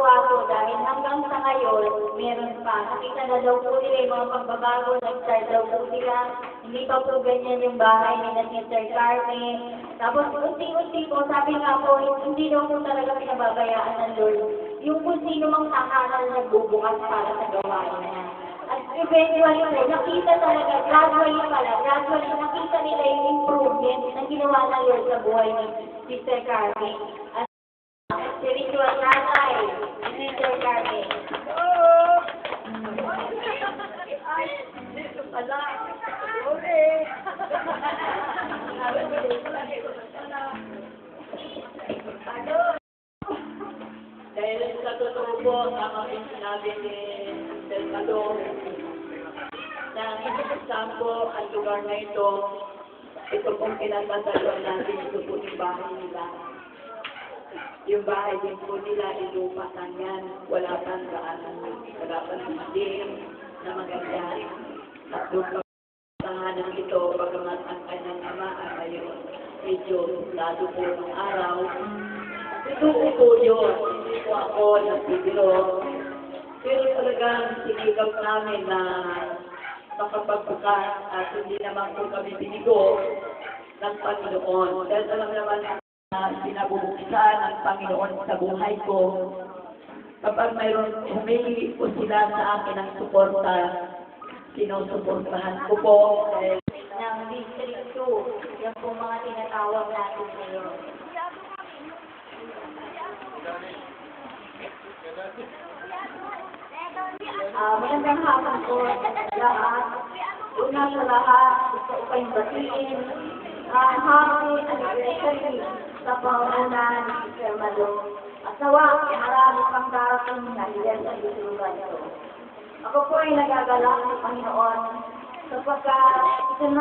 nakakatuwa po dahil hanggang sa ngayon, meron pa. Nakita na daw po nila yung mga pagbabago, nag-start daw po sila. Hindi pa po ganyan yung bahay ni na Sister Carmen. Tapos unti-unti po, sabi nga po, hindi daw po talaga pinababayaan ng Lord. Yung kung sino mang tahanan na nagbubukas para sa gawain niya. At eventually po, nakita talaga, gradually, nakita nila yung improvement na ginawa ng Lord sa buhay ni Sister Carmen. At spiritual nanay, ni Sister Carmen. Dahil sa totoo po, tama yung sinabi ni Del Malo, na hinasasama po ang lugar na ito pong pinagbasaluan natin, ito po yung bahay nila. Yung bahay din po nila, ilupa na yan, wala pang daanan, wala pang building na maganda. At doon pa tahanan ito, bagamat ang kanyang ama ay medyo lado po ng araw. Ito po yun, hindi po ako nagbibiro. Pero talagang sinigap namin na makapagbukas at hindi naman po kami binigo ng Panginoon. Dahil alam naman na pinabubuksan ng Panginoon sa buhay ko. Kapag mayroon humingi po sila sa akin ng suporta, sinusuportahan ko po. Ng District 2, yan po mga tinatawag natin ngayon. Magandang hapon po lahat. Una sa lahat, gusto ko kayong batiin. Happy anniversary sa pangunan ni Sir Malo. At nawa, marami pang darating na ilan sa lugar ito. Ako po ay nagagalak sa Panginoon sapagkat